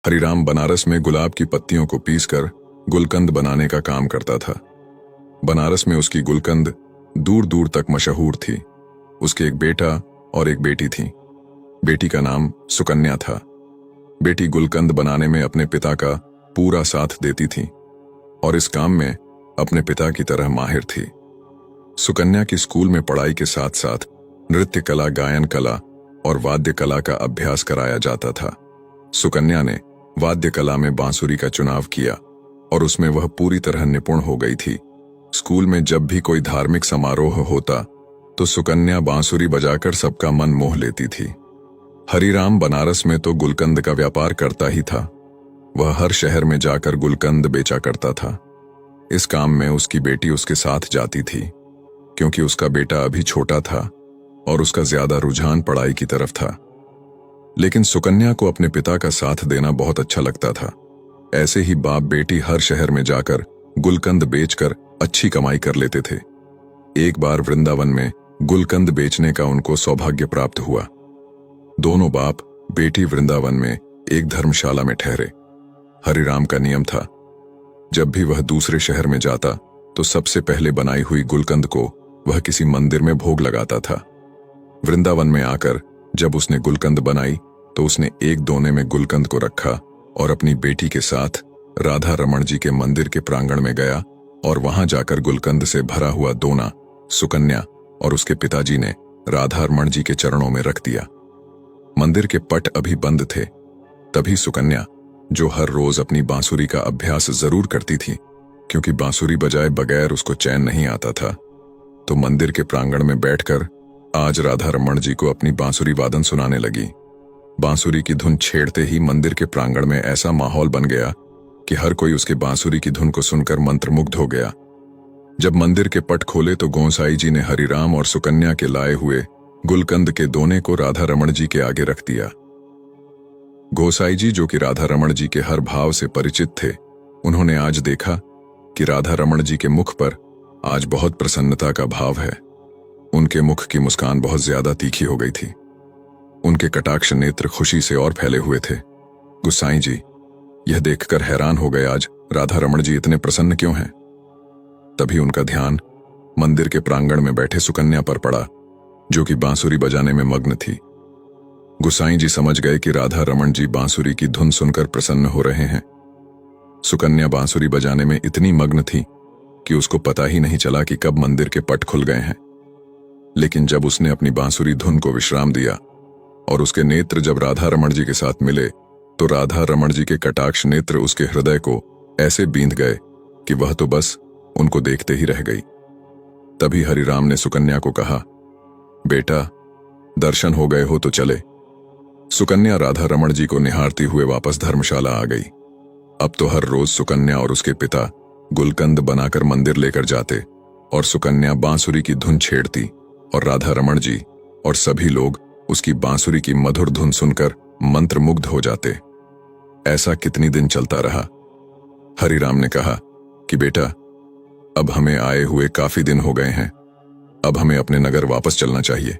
हरिराम बनारस में गुलाब की पत्तियों को पीसकर गुलकंद बनाने का काम करता था। बनारस में उसकी गुलकंद दूर दूर तक मशहूर थी। उसके एक बेटा और एक बेटी थी। बेटी का नाम सुकन्या था। बेटी गुलकंद बनाने में अपने पिता का पूरा साथ देती थी और इस काम में अपने पिता की तरह माहिर थी। सुकन्या की स्कूल में पढ़ाई के साथ साथ नृत्य कला, गायन कला और वाद्य कला का अभ्यास कराया जाता था। सुकन्या ने वाद्य कला में बांसुरी का चुनाव किया और उसमें वह पूरी तरह निपुण हो गई थी। स्कूल में जब भी कोई धार्मिक समारोह होता तो सुकन्या बांसुरी बजाकर सबका मन मोह लेती थी। हरिराम बनारस में तो गुलकंद का व्यापार करता ही था। वह हर शहर में जाकर गुलकंद बेचा करता था। इस काम में उसकी बेटी उसके साथ जाती थी क्योंकि उसका बेटा अभी छोटा था और उसका ज्यादा रुझान पढ़ाई की तरफ था। लेकिन सुकन्या को अपने पिता का साथ देना बहुत अच्छा लगता था। ऐसे ही बाप बेटी हर शहर में जाकर गुलकंद बेचकर अच्छी कमाई कर लेते थे। एक बार वृंदावन में गुलकंद बेचने का उनको सौभाग्य प्राप्त हुआ। दोनों बाप बेटी वृंदावन में एक धर्मशाला में ठहरे। हरिराम का नियम था, जब भी वह दूसरे शहर में जाता तो सबसे पहले बनाई हुई गुलकंद को वह किसी मंदिर में भोग लगाता था। वृंदावन में आकर जब उसने गुलकंद बनाई तो उसने एक दोने में गुलकंद को रखा और अपनी बेटी के साथ राधा रमण जी के मंदिर के प्रांगण में गया और वहां जाकर गुलकंद से भरा हुआ दोना सुकन्या और उसके पिताजी ने राधा रमण जी के चरणों में रख दिया। मंदिर के पट अभी बंद थे। तभी सुकन्या, जो हर रोज अपनी बांसुरी का अभ्यास जरूर करती थी क्योंकि बांसुरी बजाए बगैर उसको चैन नहीं आता था, तो मंदिर के प्रांगण में बैठकर आज राधा रमण जी को अपनी बांसुरी वादन सुनाने लगी। बांसुरी की धुन छेड़ते ही मंदिर के प्रांगण में ऐसा माहौल बन गया कि हर कोई उसके बांसुरी की धुन को सुनकर मंत्रमुग्ध हो गया। जब मंदिर के पट खोले तो गोसाई जी ने हरिराम और सुकन्या के लाए हुए गुलकंद के दोने को राधा रमण जी के आगे रख दिया। गोसाई जी, जो कि राधा रमण जी के हर भाव से परिचित थे, उन्होंने आज देखा कि राधा रमण जी के मुख पर आज बहुत प्रसन्नता का भाव है। उनके मुख की मुस्कान बहुत ज्यादा तीखी हो गई थी। उनके कटाक्ष नेत्र खुशी से और फैले हुए थे। गोसाई जी यह देखकर हैरान हो गए, आज राधा रमण जी इतने प्रसन्न क्यों हैं? तभी उनका ध्यान मंदिर के प्रांगण में बैठे सुकन्या पर पड़ा, जो कि बांसुरी बजाने में मग्न थी। गोसाई जी समझ गए कि राधा रमण जी बांसुरी की धुन सुनकर प्रसन्न हो रहे हैं। सुकन्या बांसुरी बजाने में इतनी मग्न थी कि उसको पता ही नहीं चला कि कब मंदिर के पट खुल गए हैं। लेकिन जब उसने अपनी बांसुरी धुन को विश्राम दिया और उसके नेत्र जब राधा रमण जी के साथ मिले तो राधा रमण जी के कटाक्ष नेत्र उसके हृदय को ऐसे बींध गए कि वह तो बस उनको देखते ही रह गई। तभी हरिराम ने सुकन्या को कहा, बेटा दर्शन हो गए हो तो चले। सुकन्या राधा रमण जी को निहारती हुए वापस धर्मशाला आ गई। अब तो हर रोज सुकन्या और उसके पिता गुलकंद बनाकर मंदिर लेकर जाते और सुकन्या बांसुरी की धुन छेड़ती और राधा रमण जी और सभी लोग उसकी बांसुरी की मधुर धुन सुनकर मंत्रमुग्ध हो जाते। ऐसा कितनी दिन चलता रहा। हरिराम ने कहा कि बेटा, अब हमें आए हुए काफी दिन हो गए हैं, अब हमें अपने नगर वापस चलना चाहिए।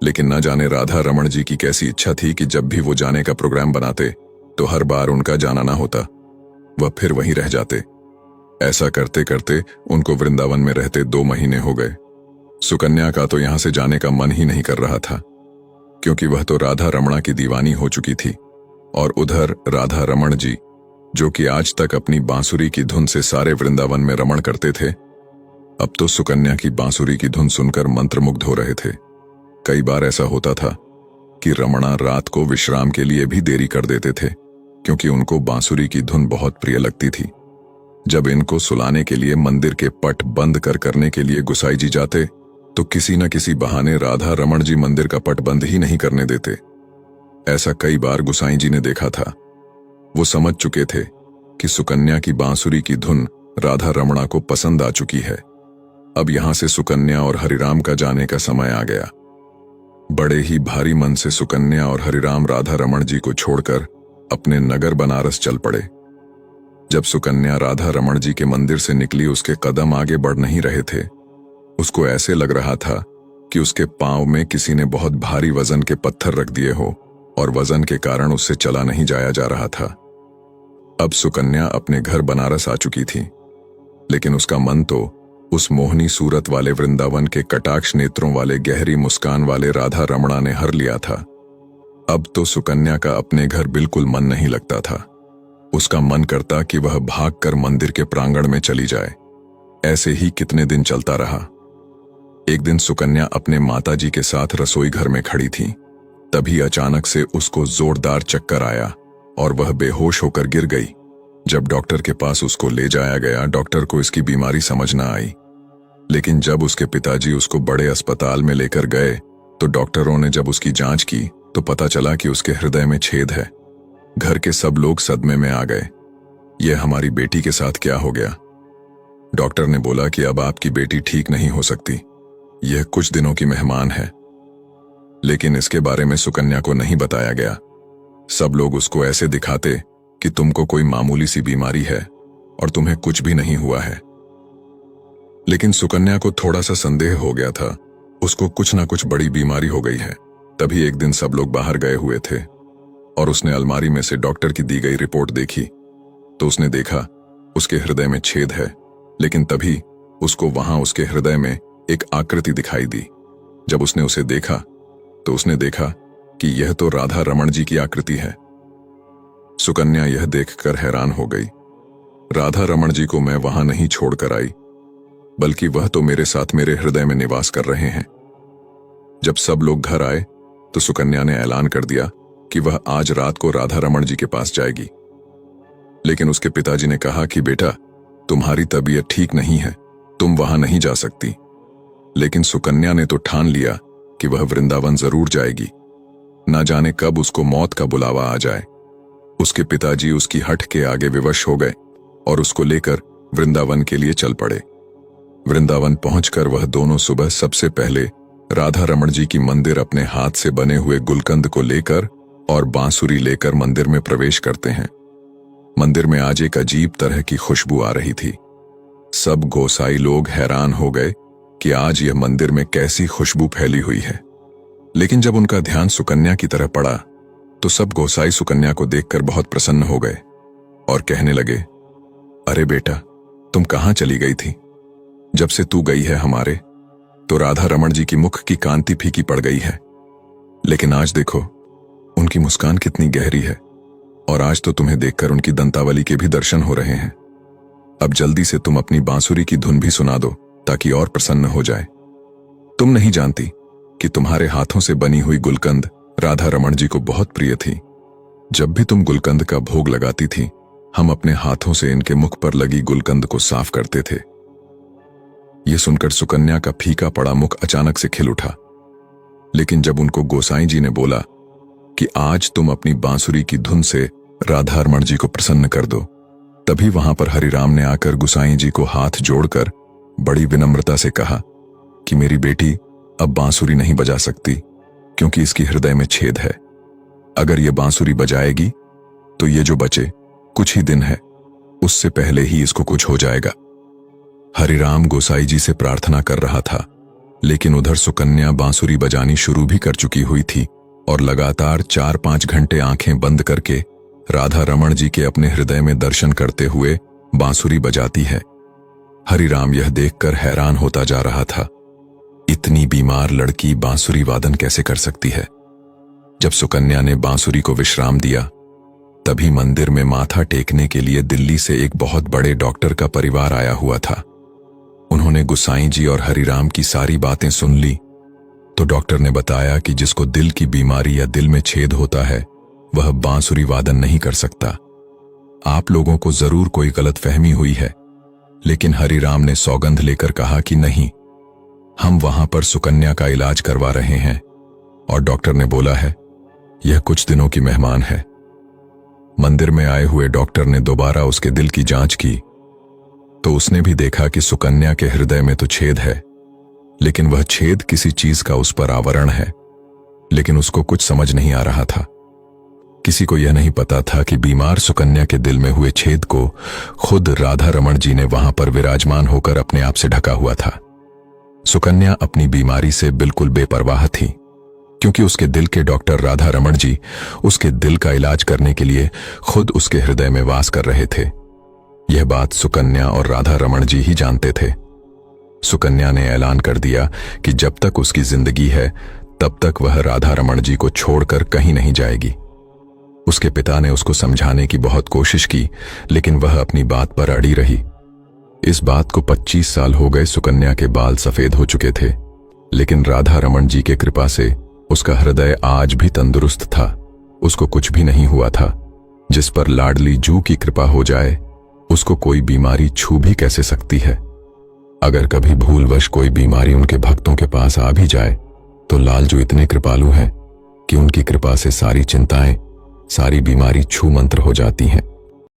लेकिन न जाने राधा रमण जी की कैसी इच्छा थी कि जब भी वो जाने का प्रोग्राम बनाते तो हर बार उनका जाना ना होता, वह फिर वहीं रह जाते। ऐसा करते करते उनको वृंदावन में रहते 2 महीने हो गए। सुकन्या का तो यहां से जाने का मन ही नहीं कर रहा था क्योंकि वह तो राधा रमणा की दीवानी हो चुकी थी और उधर राधा रमण जी, जो कि आज तक अपनी बांसुरी की धुन से सारे वृंदावन में रमण करते थे, अब तो सुकन्या की बांसुरी की धुन सुनकर मंत्रमुग्ध हो रहे थे। कई बार ऐसा होता था कि रमणा रात को विश्राम के लिए भी देरी कर देते थे क्योंकि उनको बांसुरी की धुन बहुत प्रिय लगती थी। जब इनको सुलाने के लिए मंदिर के पट बंद करने के लिए गोसाई जी जाते तो किसी न किसी बहाने राधा रमण जी मंदिर का पट बंद ही नहीं करने देते। ऐसा कई बार गोसाई जी ने देखा था। वो समझ चुके थे कि सुकन्या की बांसुरी की धुन राधा रमणा को पसंद आ चुकी है। अब यहां से सुकन्या और हरिराम का जाने का समय आ गया। बड़े ही भारी मन से सुकन्या और हरिराम राधा रमण जी को छोड़कर अपने नगर बनारस चल पड़े। जब सुकन्या राधा रमण जी के मंदिर से निकली, उसके कदम आगे बढ़ नहीं रहे थे। उसको ऐसे लग रहा था कि उसके पांव में किसी ने बहुत भारी वजन के पत्थर रख दिए हो और वजन के कारण उससे चला नहीं जाया जा रहा था। अब सुकन्या अपने घर बनारस आ चुकी थी, लेकिन उसका मन तो उस मोहनी सूरत वाले वृंदावन के कटाक्ष नेत्रों वाले गहरी मुस्कान वाले राधा रमणा ने हर लिया था। अब तो सुकन्या का अपने घर बिल्कुल मन नहीं लगता था। उसका मन करता कि वह भागकर मंदिर के प्रांगण में चली जाए। ऐसे ही कितने दिन चलता रहा। एक दिन सुकन्या अपने माताजी के साथ रसोई घर में खड़ी थी। तभी अचानक से उसको जोरदार चक्कर आया और वह बेहोश होकर गिर गई। जब डॉक्टर के पास उसको ले जाया गया, डॉक्टर को इसकी बीमारी समझ न आई। लेकिन जब उसके पिताजी उसको बड़े अस्पताल में लेकर गए तो डॉक्टरों ने जब उसकी जांच की तो पता चला कि उसके हृदय में छेद है। घर के सब लोग सदमे में आ गए। यह हमारी बेटी के साथ क्या हो गया? डॉक्टर ने बोला कि अब आपकी बेटी ठीक नहीं हो सकती, यह कुछ दिनों की मेहमान है। लेकिन इसके बारे में सुकन्या को नहीं बताया गया। सब लोग उसको ऐसे दिखाते कि तुमको कोई मामूली सी बीमारी है और तुम्हें कुछ भी नहीं हुआ है। लेकिन सुकन्या को थोड़ा सा संदेह हो गया था, उसको कुछ ना कुछ बड़ी बीमारी हो गई है। तभी एक दिन सब लोग बाहर गए हुए थे और उसने अलमारी में से डॉक्टर की दी गई रिपोर्ट देखी तो उसने देखा उसके हृदय में छेद है। लेकिन तभी उसको वहां उसके हृदय में एक आकृति दिखाई दी। जब उसने उसे देखा तो उसने देखा कि यह तो राधा रमण जी की आकृति है। सुकन्या यह देखकर हैरान हो गई। राधा रमण जी को मैं वहां नहीं छोड़कर आई, बल्कि वह तो मेरे साथ मेरे हृदय में निवास कर रहे हैं। जब सब लोग घर आए तो सुकन्या ने ऐलान कर दिया कि वह आज रात को राधा रमण जी के पास जाएगी। लेकिन उसके पिताजी ने कहा कि बेटा, तुम्हारी तबीयत ठीक नहीं है, तुम वहां नहीं जा सकती। लेकिन सुकन्या ने तो ठान लिया कि वह वृंदावन जरूर जाएगी। ना जाने कब उसको मौत का बुलावा आ जाए। उसके पिताजी उसकी हठ के आगे विवश हो गए और उसको लेकर वृंदावन के लिए चल पड़े। वृंदावन पहुंचकर वह दोनों सुबह सबसे पहले राधा रमण जी की मंदिर अपने हाथ से बने हुए गुलकंद को लेकर और बांसुरी लेकर मंदिर में प्रवेश करते हैं। मंदिर में आज एक अजीब तरह की खुशबू आ रही थी। सब गोसाई लोग हैरान हो गए कि आज यह मंदिर में कैसी खुशबू फैली हुई है। लेकिन जब उनका ध्यान सुकन्या की तरफ पड़ा तो सब गोसाई सुकन्या को देखकर बहुत प्रसन्न हो गए और कहने लगे, अरे बेटा, तुम कहां चली गई थी? जब से तू गई है हमारे, तो राधा रमण जी की मुख की कांति फीकी पड़ गई है। लेकिन आज देखो, उनकी मुस्कान कितनी गहरी है और आज तो तुम्हें देखकर उनकी दंतावली के भी दर्शन हो रहे हैं। अब जल्दी से तुम अपनी बांसुरी की धुन भी सुना दो ताकि और प्रसन्न हो जाए। तुम नहीं जानती कि तुम्हारे हाथों से बनी हुई गुलकंद राधा रमण जी को बहुत प्रिय थी। जब भी तुम गुलकंद का भोग लगाती थी, हम अपने हाथों से इनके मुख पर लगी गुलकंद को साफ करते थे। यह सुनकर सुकन्या का फीका पड़ा मुख अचानक से खिल उठा। लेकिन जब उनको गोसाई जी ने बोला कि आज तुम अपनी बांसुरी की धुन से राधा रमण जी को प्रसन्न कर दो, तभी वहां पर हरिराम ने आकर गोसाई जी को हाथ जोड़कर बड़ी विनम्रता से कहा कि मेरी बेटी अब बांसुरी नहीं बजा सकती क्योंकि इसकी हृदय में छेद है। अगर ये बांसुरी बजाएगी तो ये जो बचे कुछ ही दिन है, उससे पहले ही इसको कुछ हो जाएगा। हरिराम गोसाई जी से प्रार्थना कर रहा था, लेकिन उधर सुकन्या बांसुरी बजानी शुरू भी कर चुकी हुई थी और लगातार 4-5 घंटे आंखें बंद करके राधा रमण जी के अपने हृदय में दर्शन करते हुए बांसुरी बजाती है। हरिराम यह देखकर हैरान होता जा रहा था, इतनी बीमार लड़की बांसुरी वादन कैसे कर सकती है। जब सुकन्या ने बांसुरी को विश्राम दिया, तभी मंदिर में माथा टेकने के लिए दिल्ली से एक बहुत बड़े डॉक्टर का परिवार आया हुआ था। उन्होंने गोसाई जी और हरिराम की सारी बातें सुन ली तो डॉक्टर ने बताया कि जिसको दिल की बीमारी या दिल में छेद होता है, वह बांसुरी वादन नहीं कर सकता। आप लोगों को जरूर कोई गलतफहमी हुई है, लेकिन हरिराम ने सौगंध लेकर कहा कि नहीं, हम वहां पर सुकन्या का इलाज करवा रहे हैं और डॉक्टर ने बोला है यह कुछ दिनों की मेहमान है। मंदिर में आए हुए डॉक्टर ने दोबारा उसके दिल की जांच की तो उसने भी देखा कि सुकन्या के हृदय में तो छेद है, लेकिन वह छेद किसी चीज का उस पर आवरण है। लेकिन उसको कुछ समझ नहीं आ रहा था। किसी को यह नहीं पता था कि बीमार सुकन्या के दिल में हुए छेद को खुद राधा रमण जी ने वहां पर विराजमान होकर अपने आप से ढका हुआ था। सुकन्या अपनी बीमारी से बिल्कुल बेपरवाह थी। क्योंकि उसके दिल के डॉक्टर राधा रमण जी उसके दिल का इलाज करने के लिए खुद उसके हृदय में वास कर रहे थे। यह बात सुकन्या और राधा रमण जी ही जानते थे। सुकन्या ने ऐलान कर दिया कि जब तक उसकी जिंदगी है तब तक वह राधा रमण जी को छोड़कर कहीं नहीं जाएगी। उसके पिता ने उसको समझाने की बहुत कोशिश की, लेकिन वह अपनी बात पर अड़ी रही। इस बात को 25 साल हो गए। सुकन्या के बाल सफेद हो चुके थे, लेकिन राधा रमण जी के कृपा से उसका हृदय आज भी तंदुरुस्त था। उसको कुछ भी नहीं हुआ था। जिस पर लाडली जू की कृपा हो जाए उसको कोई बीमारी छू भी कैसे सकती है। अगर कभी भूलवश कोई बीमारी उनके भक्तों के पास आ भी जाए तो लालजू इतने कृपालु हैं कि उनकी कृपा से सारी चिंताएं, सारी बीमारी छू मंत्र हो जाती हैं।